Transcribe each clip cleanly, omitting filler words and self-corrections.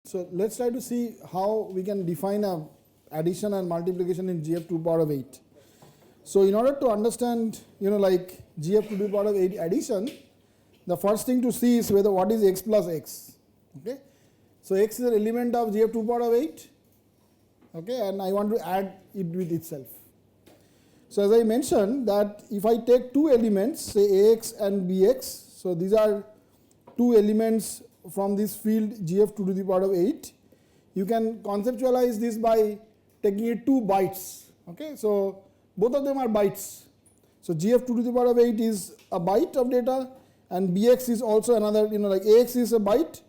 So let's try to see how we can define a addition and multiplication in GF to the power of 8. So in order to understand, like GF to the power of 8 addition, the first thing to see is whether what is x plus x. Okay. So x is an element of GF to the power of 8. Okay, and I want to add it with itself. So as I mentioned that if I take two elements, say ax and bx, so these are two elements from this field GF to the power of 8. You can conceptualize this by taking it 2 bytes. Okay, so both of them are bytes. So GF to the power of 8 is a byte of data, and bx is also another, like ax is a byte,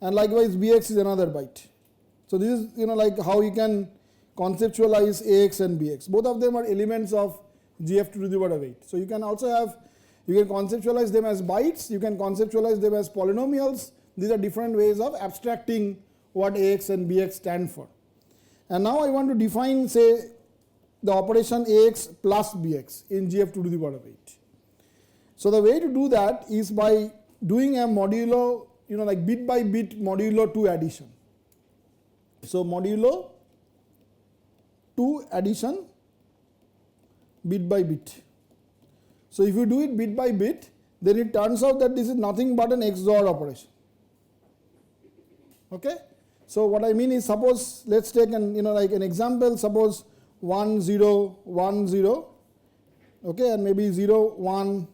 and likewise bx is another byte. So this is, like how you can conceptualize ax and bx. Both of them are elements of GF to the power of 8. So you can also have, you can conceptualize them as bytes, you can conceptualize them as polynomials. These are different ways of abstracting what ax and bx stand for. And now I want to define, say, the operation ax plus bx in GF to the power of 8. So the way to do that is by doing a modulo, like bit by bit modulo 2 addition. So modulo 2 addition bit by bit. So if you do it bit by bit, then it turns out that this is nothing but an XOR operation. Okay? So what I mean is, suppose let's take an like an example, suppose 1 0 1 0, okay, and maybe 0 1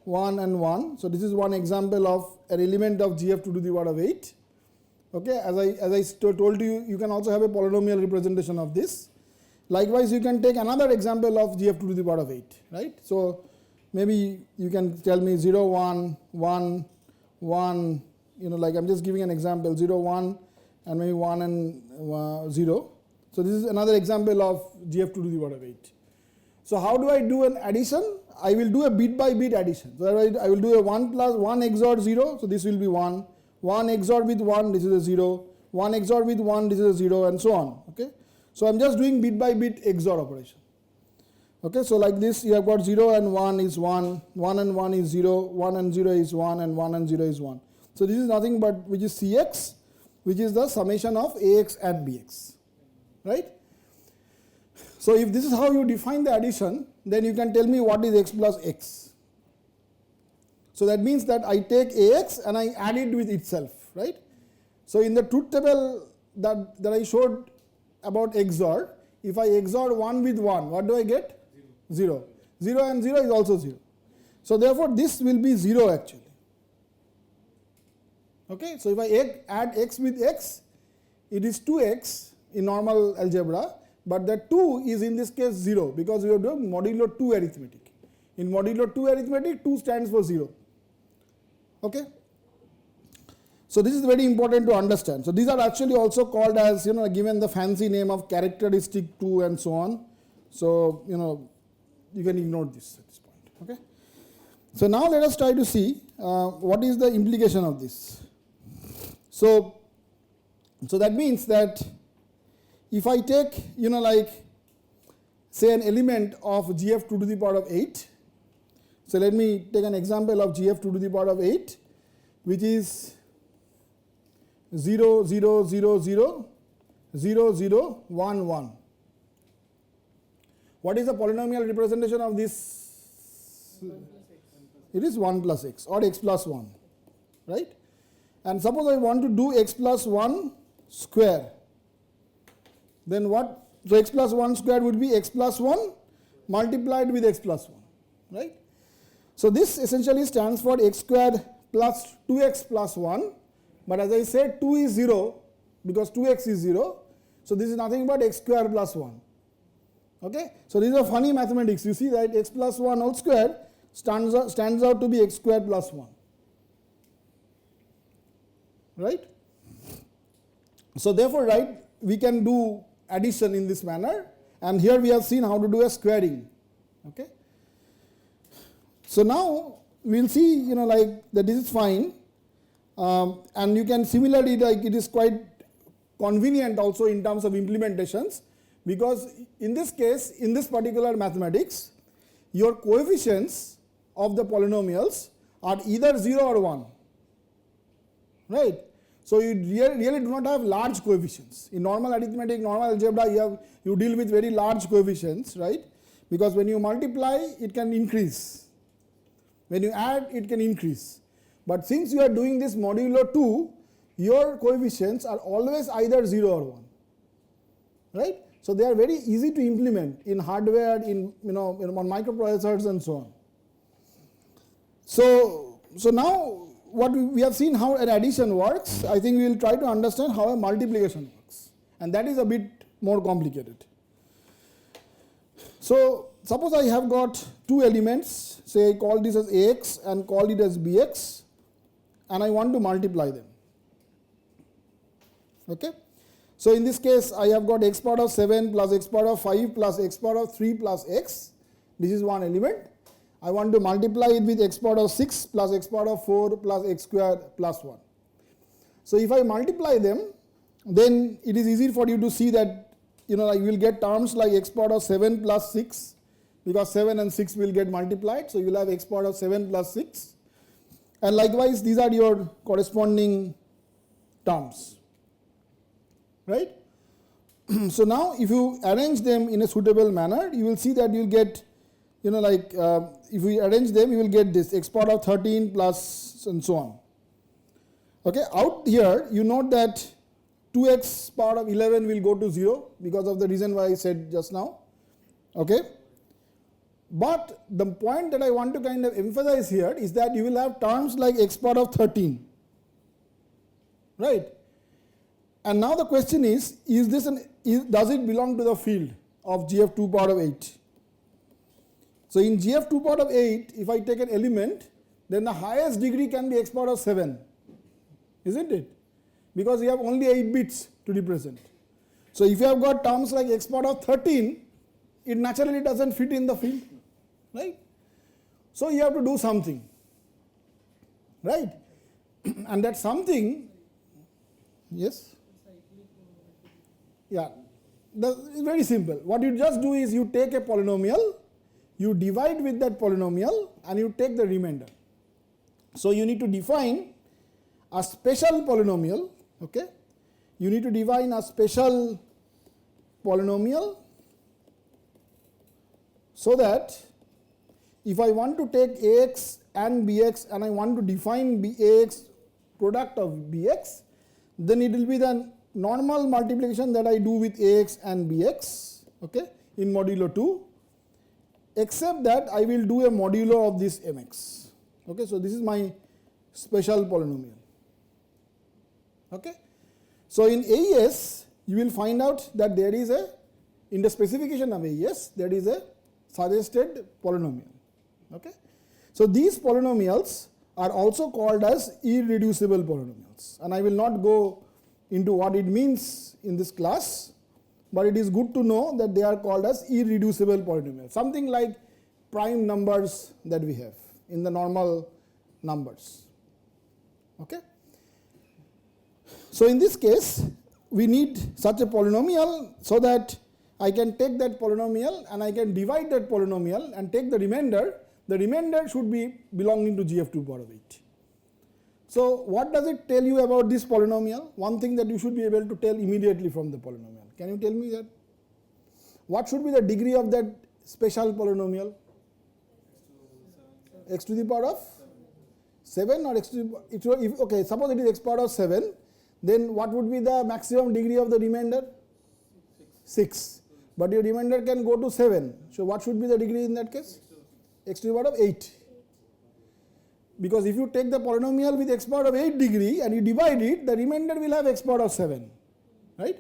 1 and 1. So this is one example of an element of GF to the power of 8. Okay, as I told you, you can also have a polynomial representation of this. Likewise, you can take another example of GF to the power of 8, right? So maybe you can tell me 0 1 1 1, like I'm just giving an example, 0 1 and maybe 1 and 0. So this is another example of GF to the power of 8. So how do I do an addition? I will do a bit by bit addition. So I will do a 1 plus 1 XOR 0, so this will be 1. 1 XOR with 1, this is a 0. 1 XOR with 1, this is a 0, and so on. Okay. So I'm just doing bit by bit XOR operation. Okay. So like this, you have got 0 and 1 is 1, 1 and 1 is 0, 1 and 0 is 1, and 1 and 0 is 1. So this is nothing but which is Cx, which is the summation of Ax and Bx. Right. So if this is how you define the addition, then you can tell me what is x plus x. So that means that I take Ax and I add it with itself, right? So in the truth table that I showed about XOR, if I XOR 1 with 1, what do I get? 0. 0 and 0 is also 0. So therefore this will be 0 actually. Okay, so if I add x with x, it is 2x in normal algebra, but the 2 is in this case 0 because we are doing modulo 2 arithmetic. In modulo 2 arithmetic, 2 stands for 0. Okay. So this is very important to understand. So these are actually also called as, given the fancy name of characteristic 2 and so on. So, you can ignore this at this point. Okay. So now let us try to see what is the implication of this. So that means that if I take, like say an element of GF to the power of 8. So let me take an example of GF to the power of 8, which is 0 0 0 0 0 0 1 1. What is the polynomial representation of this? It is 1 plus x or x plus 1, right? And suppose I want to do x plus 1 square, then what? So x plus 1 square would be x plus 1 multiplied with x plus 1, right? So this essentially stands for x squared plus 2x plus 1, but as I said 2 is 0 because 2x is 0, so this is nothing but x squared plus 1. Okay? So this is a funny mathematics. You see that x plus 1 whole square stands out to be x squared plus 1. Right? So therefore, right, we can do addition in this manner, and here we have seen how to do a squaring. Okay? So now we will see, like that this is fine, and you can similarly, like it is quite convenient also in terms of implementations, because in this case, in this particular mathematics, your coefficients of the polynomials are either 0 or 1, right? So you really do not have large coefficients. In normal arithmetic, normal algebra, you deal with very large coefficients, right? Because when you multiply, it can increase. When you add, it can increase. But since you are doing this modulo 2, your coefficients are always either 0 or 1, right? So they are very easy to implement in hardware, on microprocessors and so on. So now what we have seen how an addition works. I think we will try to understand how a multiplication works, and that is a bit more complicated. So suppose I have got two elements, say I call this as ax and call it as bx, and I want to multiply them. Okay. So in this case, I have got x power of 7 plus x power of 5 plus x power of 3 plus x. This is one element. I want to multiply it with x power of 6 plus x power of 4 plus x square plus 1. So if I multiply them, then it is easy for you to see that you will get terms like x power of 7 plus 6, because 7 and 6 will get multiplied. So you will have x power of 7 plus 6. And likewise, these are your corresponding terms. Right? So now if you arrange them in a suitable manner, you will see that you will get, if we arrange them, you will get this x power of 13 plus and so on. Okay, out here you note that 2x power of 11 will go to 0 because of the reason why I said just now. Okay, but the point that I want to kind of emphasize here is that you will have terms like x power of 13, right? And now the question is does it belong to the field of GF 2 power of 8? So in GF 2 power of 8, if I take an element, then the highest degree can be x power of 7, isn't it? Because you have only 8 bits to represent. So if you have got terms like x power of 13, it naturally doesn't fit in the field, right? So you have to do something, right? And that something, yes? Yeah, it's very simple. What you just do is you take a polynomial, you divide with that polynomial, and you take the remainder. So you need to define a special polynomial, okay? You need to define a special polynomial so that if I want to take ax and bx and I want to define ax product of bx, then it will be the normal multiplication that I do with ax and bx, okay, in modulo 2, except that I will do a modulo of this mx. Okay, so this is my special polynomial. Okay, so in AES you will find out that there is in the specification of AES there is a suggested polynomial. Okay, so these polynomials are also called as irreducible polynomials, and I will not go into what it means in this class, but it is good to know that they are called as irreducible polynomials, something like prime numbers that we have in the normal numbers. Okay. So in this case, we need such a polynomial so that I can take that polynomial and I can divide that polynomial and take the remainder. The remainder should be belonging to GF 2 power of 8. So what does it tell you about this polynomial? One thing that you should be able to tell immediately from the polynomial. Can you tell me that? What should be the degree of that special polynomial? X to the power of 7 or x to the power, okay, suppose it is x power of 7, then what would be the maximum degree of the remainder? 6. But your remainder can go to 7. So what should be the degree in that case? X to the power of 8. Because if you take the polynomial with x power of 8 degree and you divide it, the remainder will have x power of 7, right?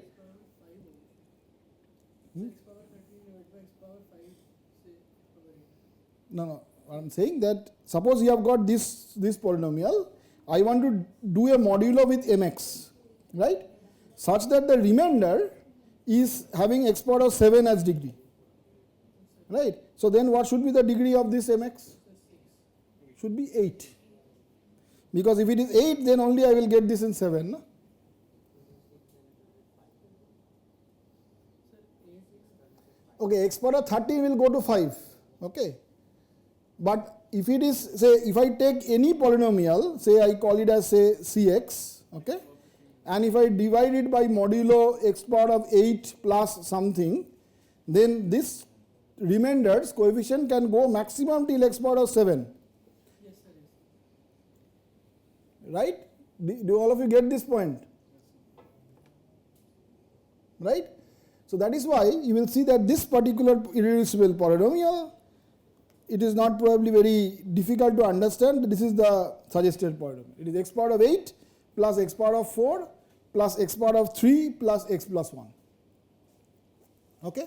No, I am saying that suppose you have got this polynomial, I want to do a modulo with mx, right? Such that the remainder is having x power of 7 as degree, right? So then what should be the degree of this mx? Should be 8. Because if it is 8, then only I will get this in 7. No? Okay, x power of 13 will go to 5. Okay. But if it is, say, if I take any polynomial, say I call it as say cx, okay, and if I divide it by modulo x power of 8 plus something, then this remainders coefficient can go maximum till x power of 7. Yes, sir. Right? Do all of you get this point? Right? So that is why you will see that this particular irreducible polynomial, it is not probably very difficult to understand. This is the suggested polynomial. It is x power of 8 plus x power of 4 plus x power of 3 plus x plus 1. Okay?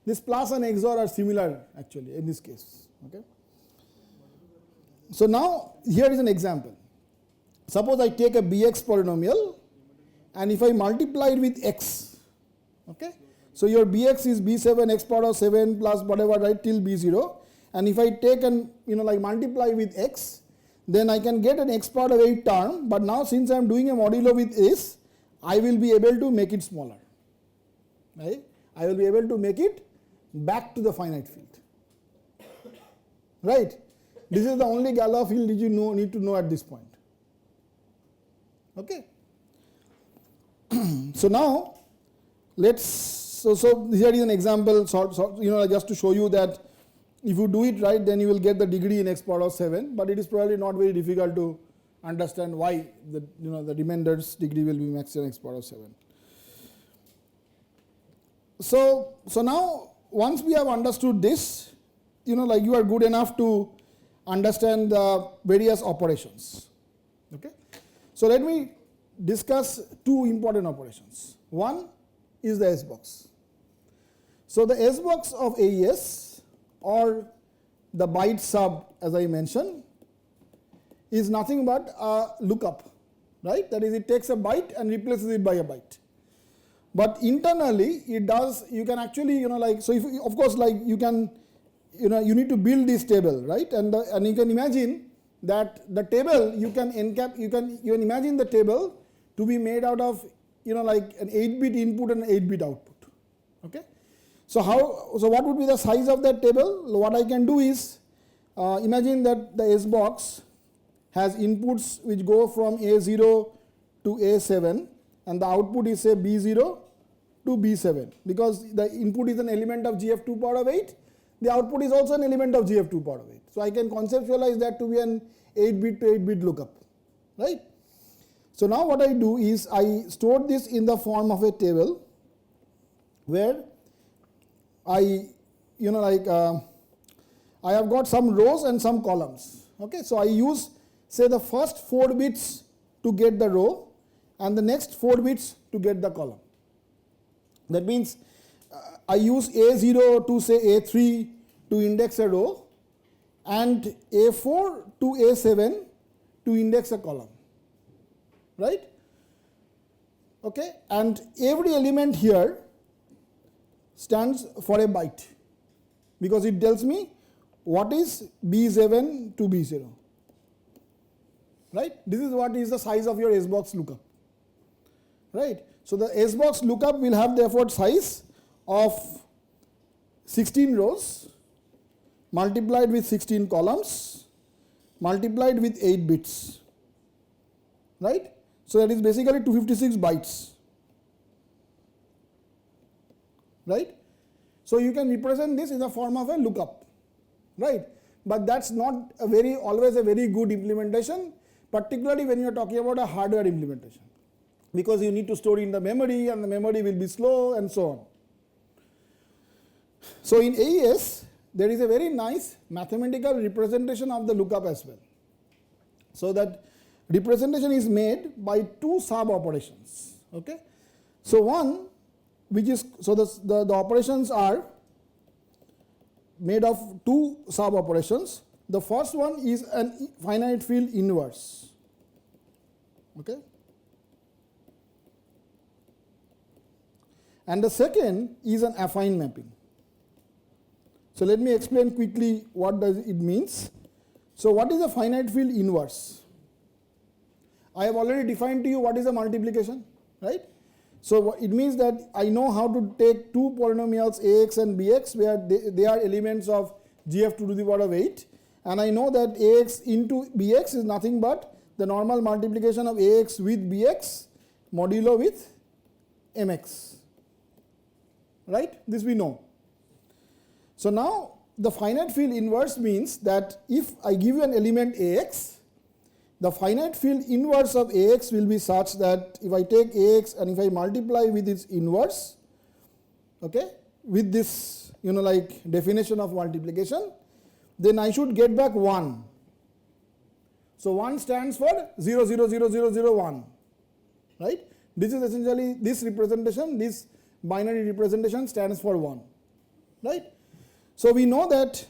This plus and XOR are similar actually in this case. Okay? So now here is an example. Suppose I take a bx polynomial and if I multiply it with x, okay? So your bx is b7 x power of 7 plus whatever, right, till b0, and if I take and multiply with x, then I can get an x power of 8 term, but now since I am doing a modulo with this, I will be able to make it smaller. Right? I will be able to make it back to the finite field. Right? This is the only Galois field that you need to know at this point. Okay. So now so here is an example, just to show you that if you do it right, then you will get the degree in x power of 7, but it is probably not very difficult to understand why the remainders degree will be maximum x power of 7. So now once we have understood this, you are good enough to understand the various operations. Okay. So let me discuss two important operations. One is the S box. So the S box of AES, or the byte sub as I mentioned, is nothing but a lookup, right? That is, it takes a byte and replaces it by a byte. But internally it does, you can actually, so if, of course, you can, you need to build this table, right? And you can imagine that the table you can imagine the table to be made out of, like an 8-bit input and an 8-bit output. Okay? So what would be the size of that table? What I can do is, imagine that the S box has inputs which go from A0 to A7, and the output is say B0 to B7, because the input is an element of GF2 power of 8, the output is also an element of GF2 power of 8. So I can conceptualize that to be an 8-bit to 8-bit lookup, right? So now what I do is I store this in the form of a table where I have got some rows and some columns. Okay, so I use say the first 4 bits to get the row and the next 4 bits to get the column. That means I use A0 to say A3 to index a row and A4 to A7 to index a column, right? Okay, and every element here stands for a byte because it tells me what is B7 to B0, right? This is what is the size of your S box lookup, right? So the S box lookup will have therefore size of 16 rows multiplied with 16 columns multiplied with 8 bits, right? So that is basically 256 bytes, right? So you can represent this in the form of a lookup, right? But that's not always a very good implementation, particularly when you are talking about a hardware implementation, because you need to store in the memory and the memory will be slow and so on. So in AES, there is a very nice mathematical representation of the lookup as well. So that representation is made by 2 sub operations. Okay. So one, which is, so the operations are made of 2 sub operations. The first one is an finite field inverse. Okay. And the second is an affine mapping. So let me explain quickly what does it means. So what is a finite field inverse? I have already defined to you what is a multiplication, right? So it means that I know how to take 2 polynomials AX and BX where they are elements of GF2 to the power of 8, and I know that AX into BX is nothing but the normal multiplication of AX with BX modulo with mx, right? This we know. So now the finite field inverse means that if I give you an element Ax, the finite field inverse of Ax will be such that if I take Ax and if I multiply with its inverse, okay, with this, like definition of multiplication, then I should get back 1. So 1 stands for 0, 0, 0, 0, 0, 1, right? This is essentially this representation, this binary representation stands for 1, right? So we know that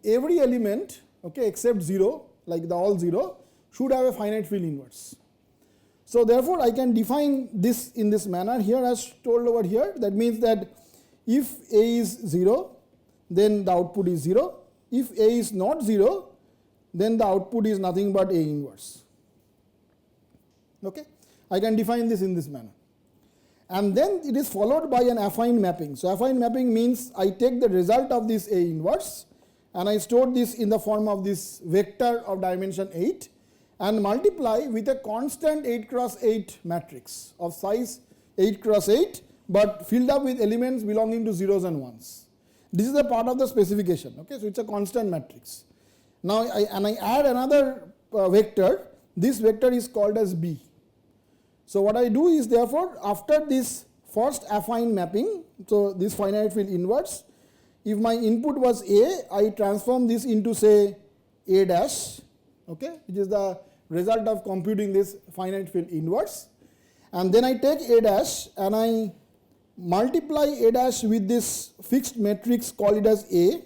every element, okay, except 0, like the all 0, should have a finite field inverse. So therefore I can define this in this manner here as told over here. That means that if A is 0, then the output is 0. If A is not 0, then the output is nothing but A inverse. Okay, I can define this in this manner. And then it is followed by an affine mapping. So affine mapping means I take the result of this A inverse and I store this in the form of this vector of dimension 8 and multiply with a constant 8 cross 8 matrix of size 8 cross 8 but filled up with elements belonging to zeros and ones. This is a part of the specification. Okay, so it's a constant matrix. Now I add another vector. This vector is called as B. So what I do is therefore after this first affine mapping, so this finite field inverse, if my input was A, I transform this into say A dash, okay, which is the result of computing this finite field inverse, and then I take A dash and I multiply A dash with this fixed matrix, call it as A,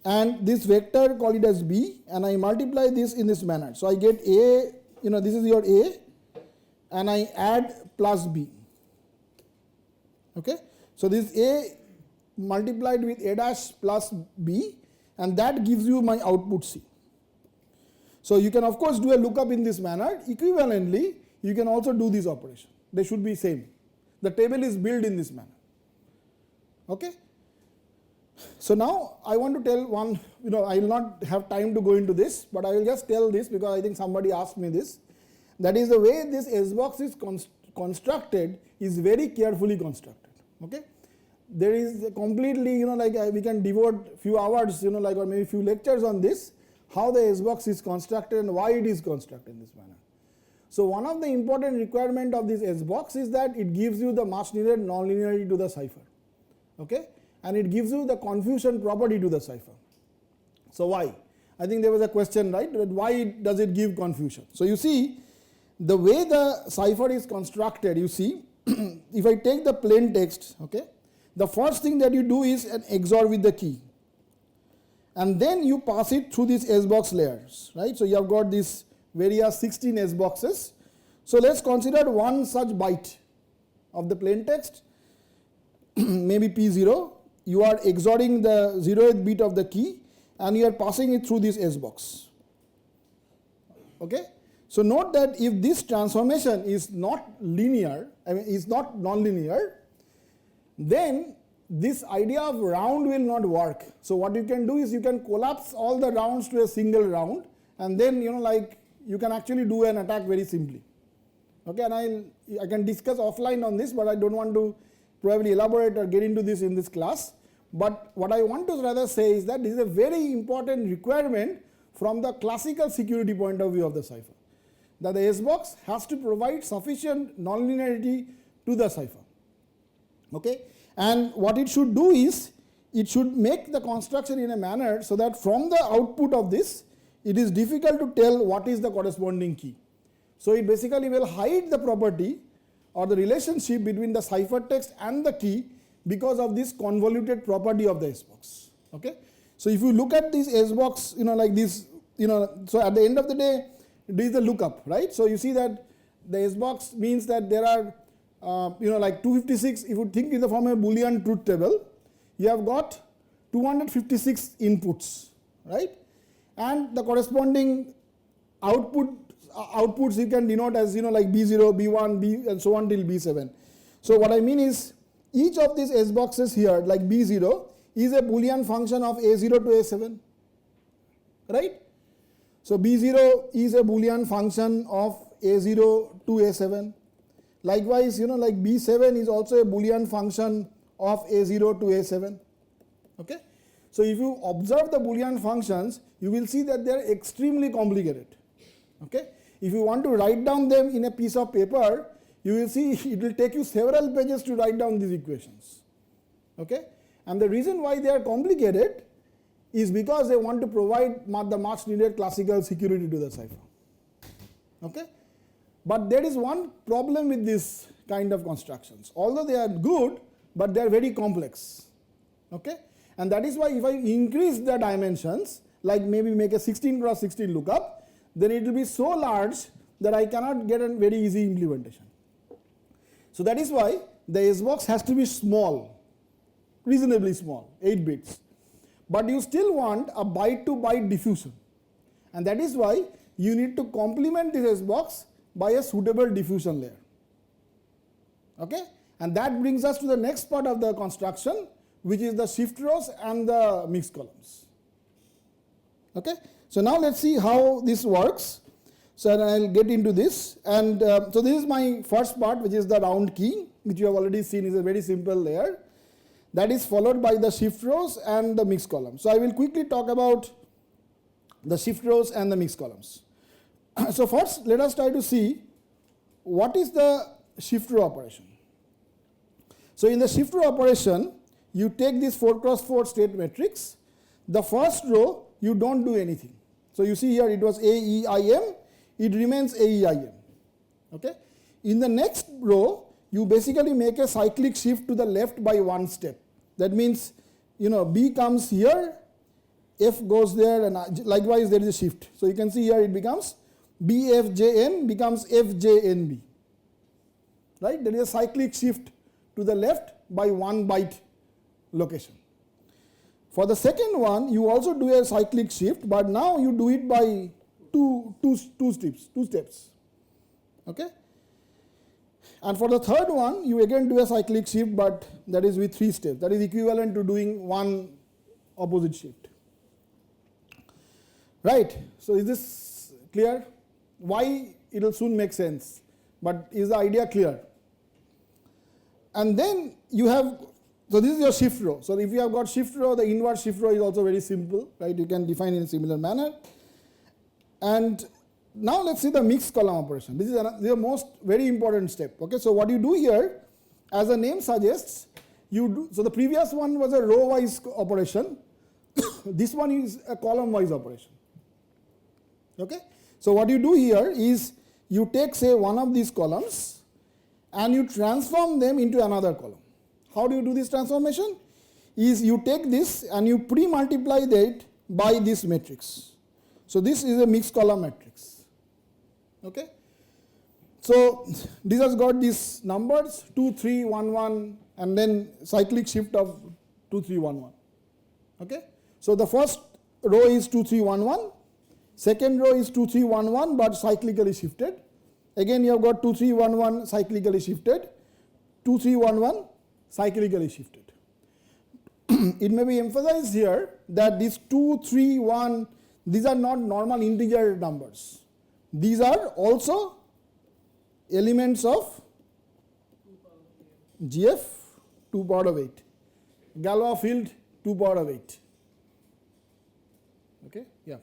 and this vector call it as B, and I multiply this in this manner. So I get A, this is your A, and I add plus B. Okay, so this A multiplied with A dash plus B, and that gives you my output C. So you can of course do a lookup in this manner. Equivalently, you can also do this operation. They should be same. The table is built in this manner. Okay. So now I want to tell one, I will not have time to go into this, but I will just tell this because I think somebody asked me this. That is the way this S box is constructed is very carefully constructed. Okay. There is completely, we can devote few hours, or maybe few lectures on this, how the S box is constructed and why it is constructed in this manner. So one of the important requirement of this S box is that it gives you the much needed nonlinearity to the cipher. Okay. And it gives you the confusion property to the cipher. So why? I think there was a question, right? Why does it give confusion? So you see, the way the cipher is constructed, you see, if I take the plain text, okay, the first thing that you do is an XOR with the key. And then you pass it through these S box layers, right? So you have got these various 16 S boxes. So let's consider one such byte of the plain text, maybe P0. You are XORing the 0th bit of the key and you are passing it through this S box. Okay? So note that if this transformation is not linear, is not nonlinear, then this idea of round will not work. So what you can do is you can collapse all the rounds to a single round, and then you can actually do an attack very simply. Okay, and I can discuss offline on this, but I don't want to probably elaborate or get into this in this class. But what I want to rather say is that this is a very important requirement from the classical security point of view of the cipher, that the S box has to provide sufficient nonlinearity to the cipher. Okay, and what it should do is it should make the construction in a manner so that from the output of this it is difficult to tell what is the corresponding key. So it basically will hide the property or the relationship between the ciphertext and the key because of this convoluted property of the S box. Okay, so if you look at this S box, like this, so at the end of the day, this is the lookup, right? So you see that the S box means that there are, like 256. If you think in the form of a Boolean truth table, you have got 256 inputs, right? And the corresponding outputs you can denote as like B0, B1, B and so on till B7. So what I mean is each of these S boxes here, like B0, is a Boolean function of A0 to A7, right? So B0 is a Boolean function of A0 to A7. Likewise, like B7 is also a Boolean function of A0 to A7. Okay? So if you observe the Boolean functions, you will see that they are extremely complicated. Okay? If you want to write down them in a piece of paper, you will see it will take you several pages to write down these equations. Okay? And the reason why they are complicated is because they want to provide the much needed classical security to the cipher. Okay? But there is one problem with this kind of constructions. Although they are good, but they are very complex. Okay? And that is why if I increase the dimensions, like maybe make a 16 cross 16 lookup, then it will be so large that I cannot get a very easy implementation. So that is why the S box has to be small, reasonably small, 8 bits. But you still want a byte to byte diffusion. And that is why you need to complement this S box by a suitable diffusion layer. Okay? And that brings us to the next part of the construction, which is the shift rows and the mixed columns. Okay? So now let's see how this works. So I'll get into this. And so this is my first part, which is the round key, which you have already seen is a very simple layer. That is followed by the shift rows and the mixed columns. So I will quickly talk about the shift rows and the mixed columns. So first, let us try to see what is the shift row operation. So in the shift row operation, you take this 4 cross 4 state matrix. The first row, you don't do anything. So you see here it was AEIM, it remains AEIM. Okay? In the next row, you basically make a cyclic shift to the left by one step. That means, B comes here, F goes there, and likewise there is a shift. So you can see here it becomes BFJN becomes FJNB. Right? There is a cyclic shift to the left by one byte location. For the second one, you also do a cyclic shift, but now you do it by two steps. Okay? And for the third one, you again do a cyclic shift, but that is with 3 steps. That is equivalent to doing one opposite shift. Right? So is this clear? Why? It will soon make sense. But is the idea clear? And then you have, so this is your shift row. So if you have got shift row, the inward shift row is also very simple, right? You can define in a similar manner. And now let's see the mixed column operation. This is the most very important step. Okay, so what you do here, as the name suggests, you do, so the previous one was a row-wise operation. This one is a column-wise operation. Okay, so what you do here is you take, say, one of these columns and you transform them into another column. How do you do this transformation? Is you take this and you pre-multiply that by this matrix. So this is a mixed column matrix. Okay? So this has got these numbers 2, 3, 1, 1 and then cyclic shift of 2, 3, 1, 1. Okay? So the first row is 2, 3, 1, 1. Second row is 2, 3, 1, 1 but cyclically shifted. Again you have got 2, 3, 1, 1 cyclically shifted. 2, 3, 1, 1 cyclically shifted. It may be emphasized here that these 2, 3, 1, these are not normal integer numbers. These are also elements of GF 2 power of 8. Galois field 2 power of 8. Okay? Yeah.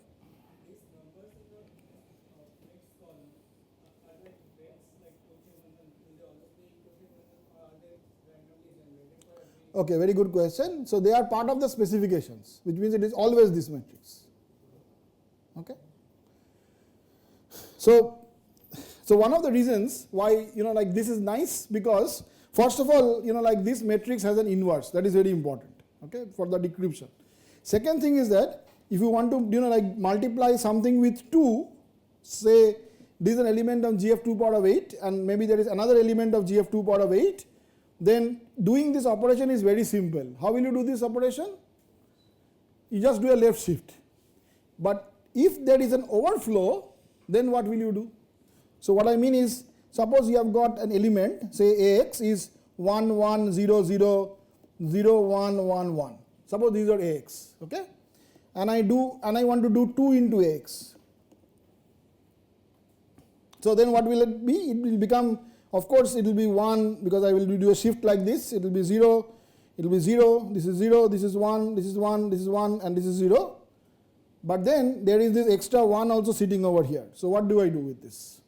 Okay, very good question. So they are part of the specifications, which means it is always this matrix. Okay. So one of the reasons why like this is nice, because first of all like this matrix has an inverse, that is very important. Okay, for the decryption. Second thing is that if you want to like multiply something with 2, say this is an element of GF 2 power of 8 and maybe there is another element of GF 2 power of 8, then doing this operation is very simple. How will you do this operation? You just do a left shift. But if there is an overflow, then what will you do? So what I mean is, suppose you have got an element, say AX is 1, 1, 0, 0, 0, 1, 1, 1. Suppose these are AX, okay? And I want to do 2 into AX. So then what will it be? It will become, of course, it will be 1 because I will do a shift like this. It will be 0, it will be 0, this is 0, this is 1, this is 1, this is 1, and this is 0. But then there is this extra 1 also sitting over here. So what do I do with this?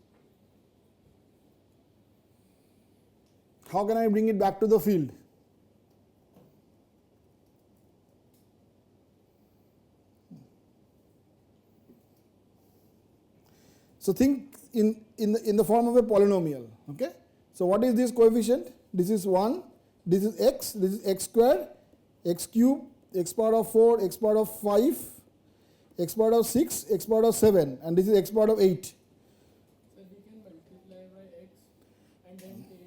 How can I bring it back to the field? So think in the form of a polynomial. Okay. So what is this coefficient? This is 1, this is x squared, x cube, x power of 4, x power of 5, x power of 6, x power of 7, and this is x power of 8. So we can multiply by x and then take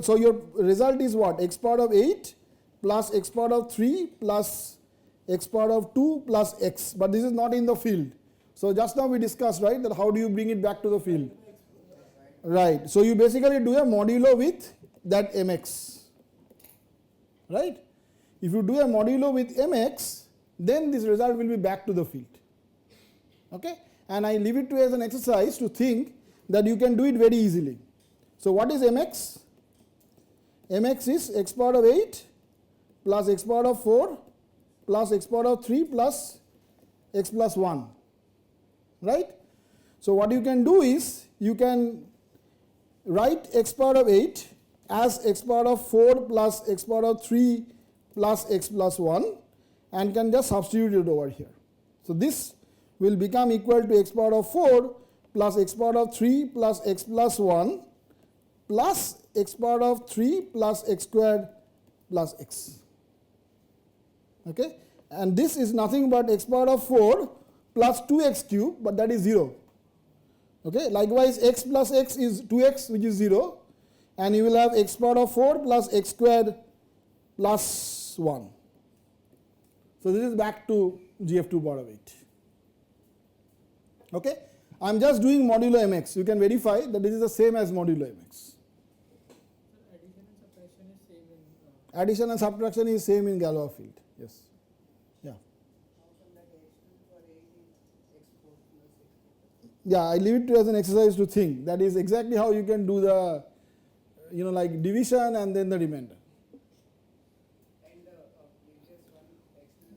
So your result is what? X power of 8 plus x power of 3 plus x power of 2 plus x, but this is not in the field. So just now we discussed, right, that how do you bring it back to the field? Right. So you basically do a modulo with that mx, right? If you do a modulo with mx, then this result will be back to the field. Okay? And I leave it to you as an exercise to think that you can do it very easily. So what is mx? Mx is x power of 8 plus x power of 4 plus x power of 3 plus x plus 1, right? So what you can do is you can write x power of 8 as x power of 4 plus x power of 3 plus x plus 1 and can just substitute it over here. So this will become equal to x power of 4 plus x power of 3 plus x plus 1 plus x power of 3 plus x squared plus x. Okay, and this is nothing but x power of 4 plus 2x cube, but that is 0. Okay, likewise x plus x is 2x, which is 0, and you will have x power of 4 plus x squared plus 1. So this is back to GF2 power of 8. Okay, I am just doing modulo mx. You can verify that this is the same as modulo mx. Addition and subtraction is same in Galois field. Yes. Yeah. Yeah, I leave it to you as an exercise to think. That is exactly how you can do the, like division and then the remainder.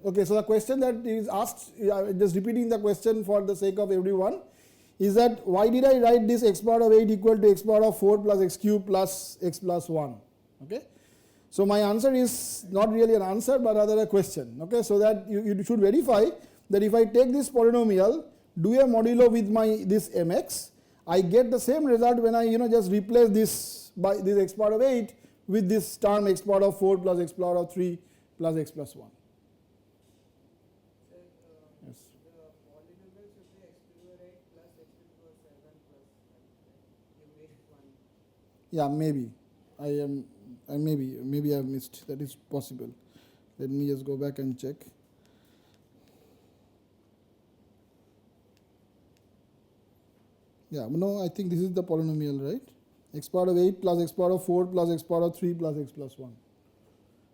Okay, so the question that is asked, just repeating the question for the sake of everyone, is that why did I write this x power of 8 equal to x power of 4 plus x cube plus x plus 1? Okay. So my answer is not really an answer but rather a question. Okay, so that you should verify that if I take this polynomial, do a modulo with this mx, I get the same result when I just replace this by this x power of 8 with this term x power of 4 plus x power of 3 plus x plus 1. Yes. the polynomial should be x to the power 8 plus x to the power 7 plus you made 1. Yeah, maybe. Maybe I have missed. That is possible. Let me just go back and check. Yeah, no, I think this is the polynomial, right? X power of 8 plus x power of 4 plus x power of 3 plus x plus 1.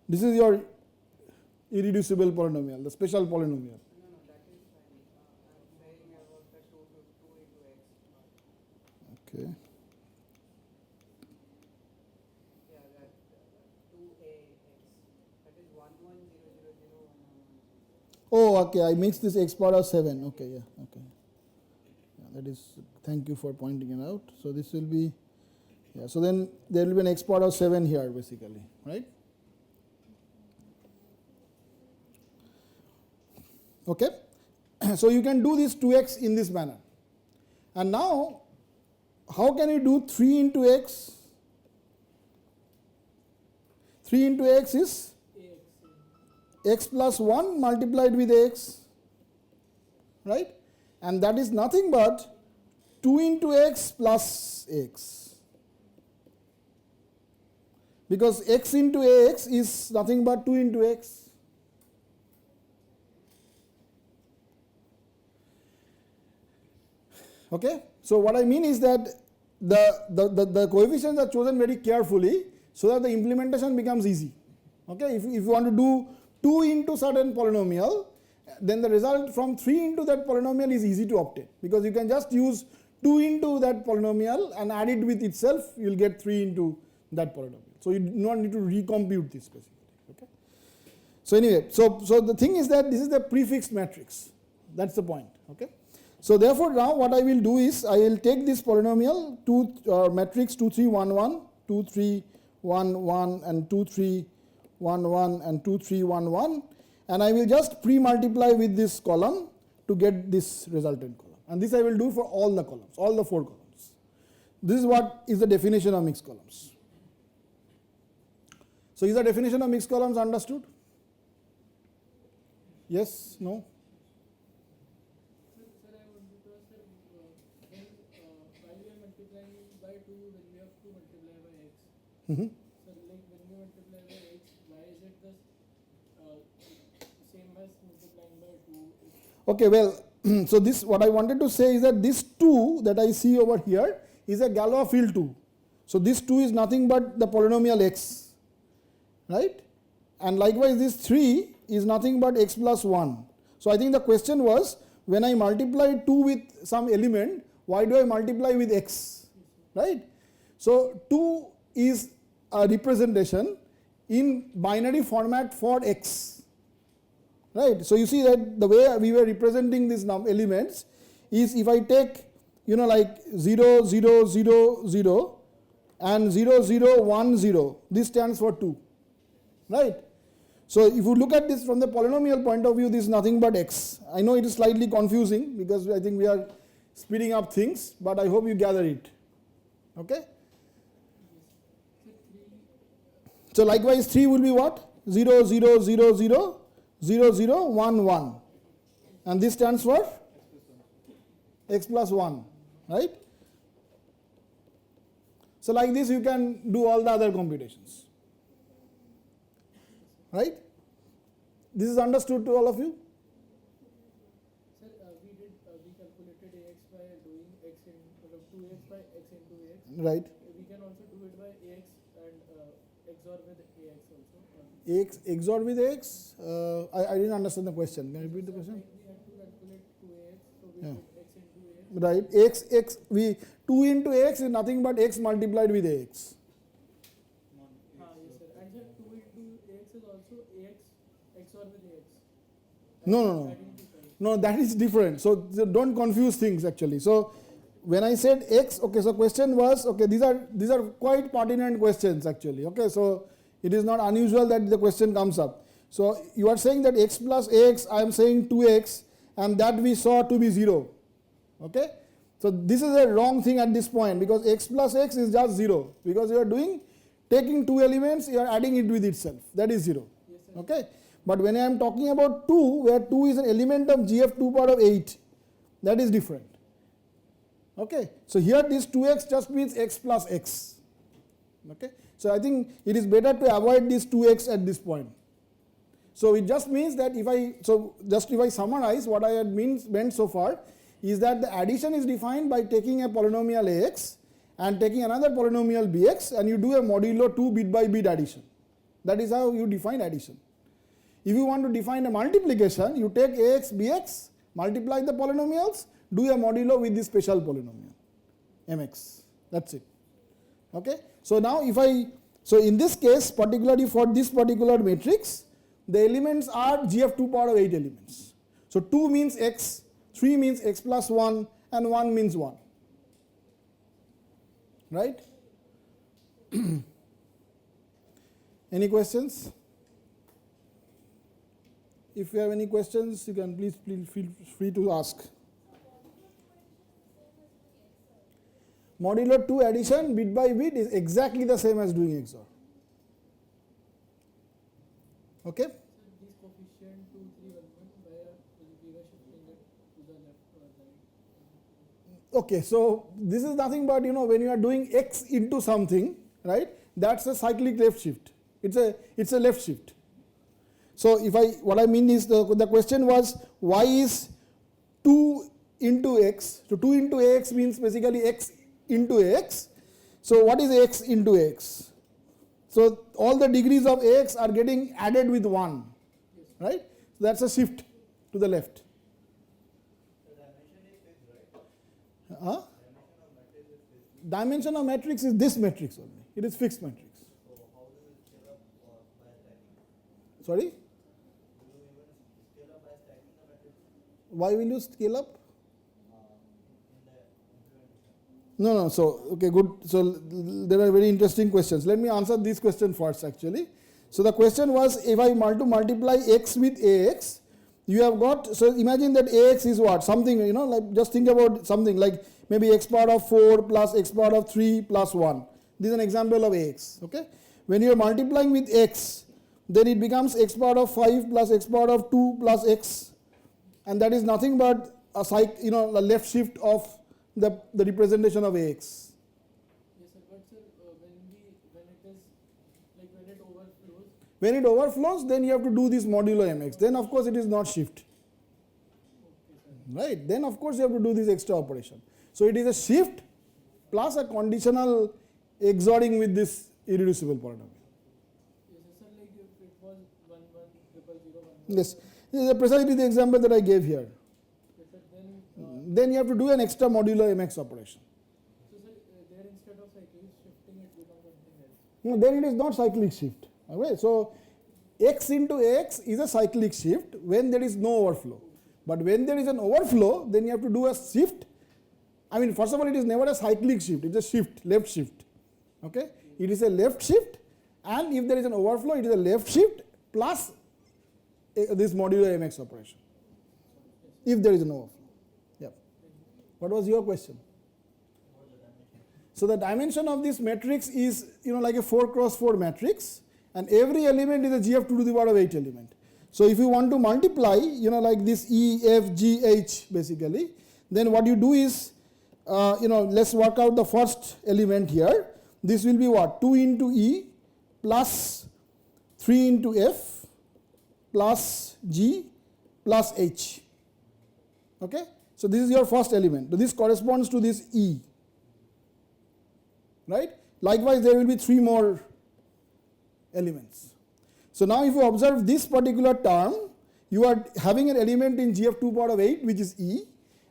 This is your irreducible polynomial, the special polynomial. No, that is fine. I'm saying about the 2 into x. Okay. Yeah, that 2ax. That is 1 1 0 0 0 1 1 1. Oh, okay. I mixed this x power of 7. Okay, yeah, okay. Yeah, that is. Thank you for pointing it out. So this will be. Yeah. So then there will be an x power of 7 here, basically, right? Okay. So you can do this 2x in this manner. And now, how can you do 3 into x? 3 into x is x plus 1 multiplied with x, right? And that is nothing but 2 into x plus x. Because x into ax is nothing but 2 into x. Okay, so what I mean is that the coefficients are chosen very carefully so that the implementation becomes easy. Okay, if you want to do 2 into certain polynomial then the result from 3 into that polynomial is easy to obtain, because you can just use 2 into that polynomial and add it with itself, you will get 3 into that polynomial. So you do not need to recompute this basically. Okay. So anyway, so the thing is that this is the prefixed matrix. That's the point. Okay. So therefore now what I will do is I will take this polynomial matrix 2 3 1 1, 2 3 1 1 and 2 3 1 1 and 2 3 1 1, and I will just pre-multiply with this column to get this resultant column, and this I will do for all the columns, all the 4 columns. This is what is the definition of mixed columns. So is the definition of mixed columns understood? Yes? No? Sir, I want to ask, sir, when while we are multiplying by 2, when we have to multiply by x, Mm-hmm. so like when we multiply by x, why is it the same as multiplying by 2? Okay, well, so this, what I wanted to say is that this 2 that I see over here is a Galois field 2. So this 2 is nothing but the polynomial x, right? And likewise this 3 is nothing but x plus 1. So I think the question was, when I multiply 2 with some element, why do I multiply with x, right? So 2 is a representation in binary format for x, right? So you see that the way we were representing these elements is, if I take, you know, like 0 0 0 0 and 0 0 1 0, this stands for 2, right? So if you look at this from the polynomial point of view, this is nothing but x. I know it is slightly confusing because I think we are speeding up things, but I hope you gather it. Okay? So likewise 3 will be what? 0 0 0 0 0 0 1 1, and this stands for x plus 1, right? So like this you can do all the other computations, right? This is understood to all of you? Sir, we calculated ax by doing x in 2x by x into x. Right. We can also do it by ax and XOR with ax also. X XOR with x? I didn't understand the question. Can you repeat the question? We had to calculate 2ax, so we Yeah. did x into x. Right. 2 into x is nothing but x multiplied with ax. Yes, sir. And sir, 2 into ax is also ax XOR with ax. No. No, that is different. So don't confuse things actually. So when I said x, okay, so question was, okay, these are quite pertinent questions actually. Okay, so it is not unusual that the question comes up. So you are saying that x plus ax, I am saying 2x, and that we saw to be 0. Okay, so this is a wrong thing at this point, because x plus x is just 0, because you are taking 2 elements, you are adding it with itself, that is 0. Yes, sir. Okay, but when I am talking about 2, where 2 is an element of GF 2 power of 8, that is different. Okay, so here this 2x just means x plus x. Okay, so I think it is better to avoid this 2x at this point. So it just means that if I summarize what I had meant so far, is that the addition is defined by taking a polynomial ax and taking another polynomial bx, and you do a modulo 2 bit by bit addition. That is how you define addition. If you want to define a multiplication, you take ax bx, multiply the polynomials, do a modulo with this special polynomial mx. That's it. Okay. So now so in this case, particularly for this particular matrix, the elements are GF 2 power of 8 elements. So 2 means x, 3 means x plus 1, and 1 means 1. Right? Any questions? If you have any questions, you can please feel free to ask. Modulo 2 addition bit by bit is exactly the same as doing XOR. Okay? So this coefficient 2, 3, 1, 1, where we were shifting it to the left or right? Okay, so this is nothing but, when you are doing x into something, right, that's a cyclic left shift. It's a left shift. So what I mean is the question was, why is 2 into x? So 2 into x means basically x into x. So what is x into x? So all the degrees of x are getting added with 1, right? So that's a shift. to the left. The dimension is fixed, right? Huh? Dimension of matrix is fixed. Dimension of matrix is this matrix only. It is fixed matrix. So how do you scale up by stacking? Sorry? Do you even scale up by stacking the matrix Why will you scale up? in the implementation? No. So, okay, good. So, there are very interesting questions. Let me answer this question first actually. So, the question was, if I want to multiply x with ax, you have got, so imagine that ax is what? Something, like just think about something like maybe x power of 4 plus x power of 3 plus 1. This is an example of ax, okay? When you are multiplying with x, then it becomes x power of 5 plus x power of 2 plus x, and that is nothing but a a left shift of the representation of ax. Yes, sir. But sir, when it is like when it overflows. When it overflows, then you have to do this modulo mx. Then of course it is not shift. Okay, sir. Right? Then of course you have to do this extra operation. So it is a shift plus a conditional XORing with this irreducible polynomial. Yes, sir. Like if it was 1 1 0 0 1. Yes. This is precisely the example that I gave here. Yes, sir. Then you have to do an extra modulo mx operation. So sir, there instead of cycling shifting it becomes something else. No, then it is not cyclic shift. Okay? So x into x is a cyclic shift when there is no overflow. But when there is an overflow, then you have to do a shift. I mean, first of all, it is never a cyclic shift, it is a shift, left shift. Okay? It is a left shift, and if there is an overflow, it is a left shift plus this modulo mx operation. If there is an overflow. Yeah. What was your question? So the dimension of this matrix is, like a 4 cross 4 matrix, and every element is a GF2 to the power of 8 element. So if you want to multiply, like this E, F, G, H basically, then what you do is, let's work out the first element here. This will be what? 2 into E plus 3 into F plus G plus H. Okay? So this is your first element. So this corresponds to this E. Right? Likewise, there will be 3 more elements. So now if you observe this particular term, you are having an element in GF2 power of 8 which is E,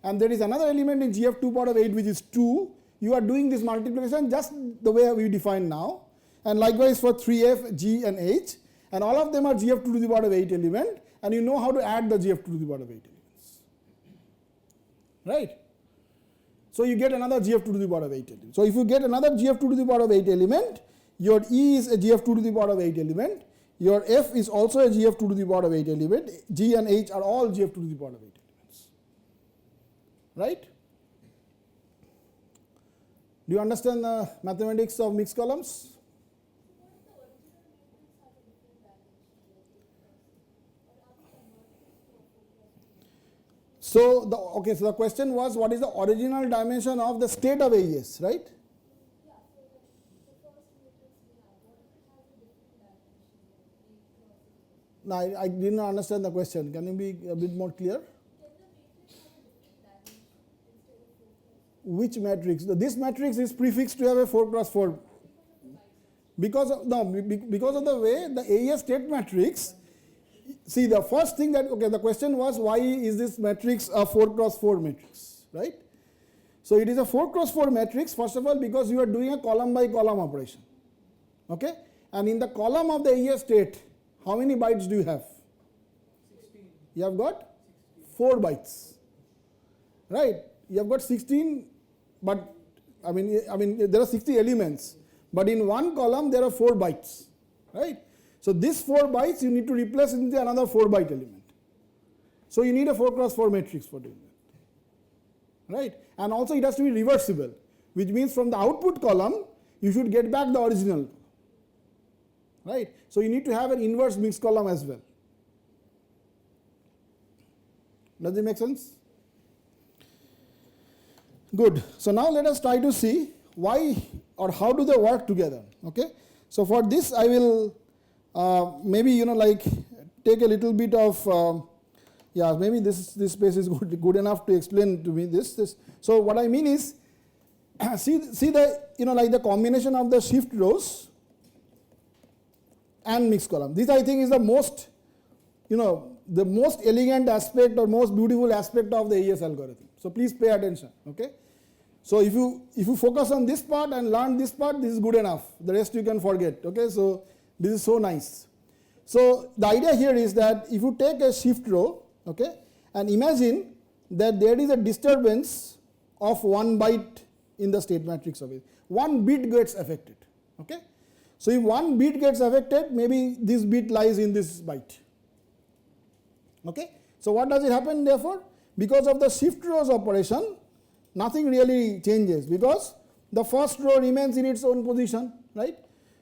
and there is another element in GF2 power of 8 which is 2. You are doing this multiplication just the way we define now, and likewise for 3F, G and H, and all of them are GF2 to the power of 8 element, and you know how to add the GF2 to the power of 8 elements. Right? So you get another GF2 to the power of 8 element. So if you get another GF2 to the power of 8 element, your E is a GF2 to the power of 8 element, your F is also a GF2 to the power of 8 element, G and H are all GF2 to the power of 8 elements. Right? Do you understand the mathematics of mixed columns? So the question was, what is the original dimension of the state of AES, right? No, I did not understand the question. Can you be a bit more clear? Which matrix? This matrix is prefixed to have a 4 cross 4. Because of the way the AES state matrix, see the first thing that, the question was, why is this matrix a 4 cross 4 matrix, right? So it is a 4 cross 4 matrix, first of all, because you are doing a column by column operation. Okay? And in the column of the AES state, how many bytes do you have? 16. You have got 4 bytes. Right? You have got 16, but I mean there are 60 elements, but in one column there are 4 bytes. Right? So this 4 bytes you need to replace into another 4 byte element. So you need a 4 cross 4 matrix for doing that. Right? And also it has to be reversible, which means from the output column you should get back the original. Right? So you need to have an inverse mixed column as well. Does it make sense? Good. So now let us try to see why or how do they work together. Okay? So for this I will maybe take a little bit of maybe this space is good enough to explain to me this. So what I mean is see the the combination of the shift rows and mixed column. This I think is the most the most elegant aspect or most beautiful aspect of the AES algorithm. So please pay attention, okay? So if you focus on this part and learn this part, this is good enough. The rest you can forget, okay? So this is so nice. So the idea here is that if you take a shift row, okay, and imagine that there is a disturbance of 1 byte in the state matrix of it. 1 bit gets affected, okay? So if 1 bit gets affected, maybe this bit lies in this byte, okay? So what does it happen therefore? Because of the shift rows operation, nothing really changes because the first row remains in its own position, right?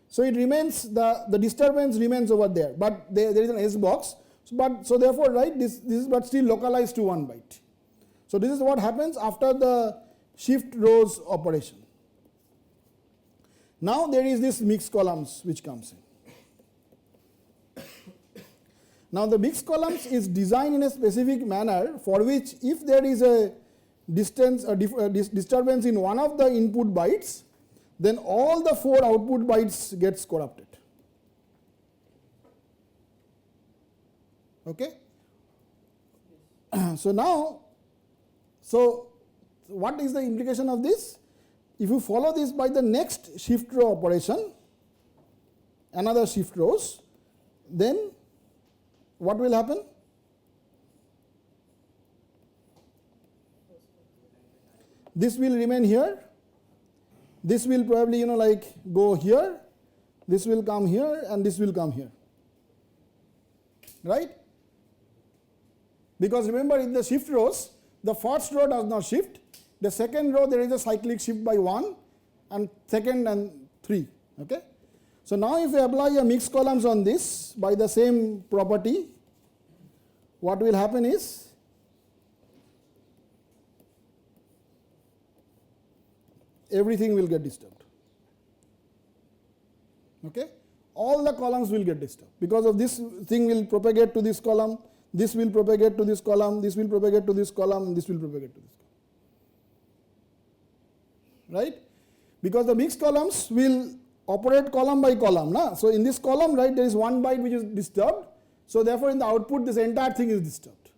So it remains, the disturbance remains over there, but there is an S box, so therefore, right, this is but still localized to 1 byte. So this is what happens after the shift rows operation. Now there is this mixed columns which comes in. Now the mixed columns is designed in a specific manner for which if there is a disturbance in one of the input bytes, then all the 4 output bytes gets corrupted. Okay? So now, what is the implication of this? If you follow this by the next shift row operation, another shift rows, then what will happen? This will remain here. This will probably, go here. This will come here, and this will come here. Right? Because remember, in the shift rows, the first row does not shift. The second row, there is a cyclic shift by 1, and second and 3. Okay? So now if we apply a mixed columns on this by the same property, what will happen is, everything will get disturbed. Okay? All the columns will get disturbed because of this thing will propagate to this column, this will propagate to this column, this will propagate to this column, and this will propagate to this column. Right? Because the mixed columns will operate column by column. Na? So in this column, right, there is 1 byte which is disturbed. So therefore in the output this entire thing is disturbed.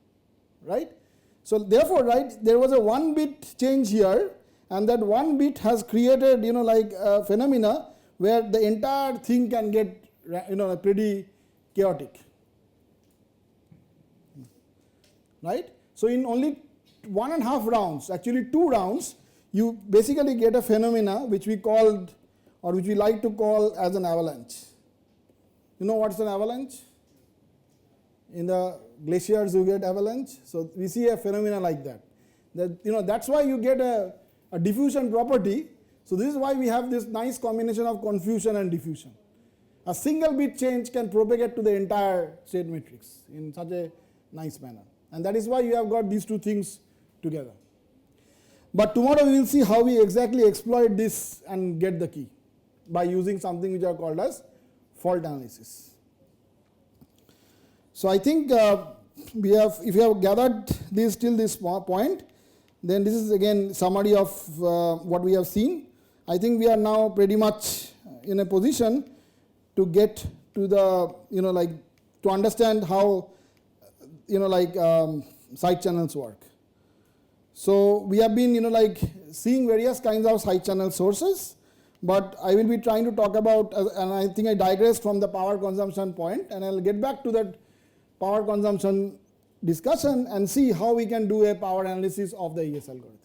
Right? So therefore, right, there was a 1 bit change here, and that 1 bit has created, a phenomena where the entire thing can get, pretty chaotic. Right? So in only 1.5 rounds, actually 2 rounds, you basically get a phenomena which we called, or which we like to call as an avalanche. You know what's an avalanche? In the glaciers you get avalanche. So we see a phenomena like that. That's why you get a diffusion property. So this is why we have this nice combination of confusion and diffusion. A single bit change can propagate to the entire state matrix in such a nice manner. And that is why you have got these 2 things together. But tomorrow we will see how we exactly exploit this and get the key by using something which are called as fault analysis. So I think if you have gathered this till this point, then this is again summary of what we have seen. I think we are now pretty much in a position to get to the, to understand how, side channels work. So we have been, seeing various kinds of side channel sources, but I will be trying to talk about, and I think I digressed from the power consumption point, and I'll get back to that power consumption discussion and see how we can do a power analysis of the AES algorithm.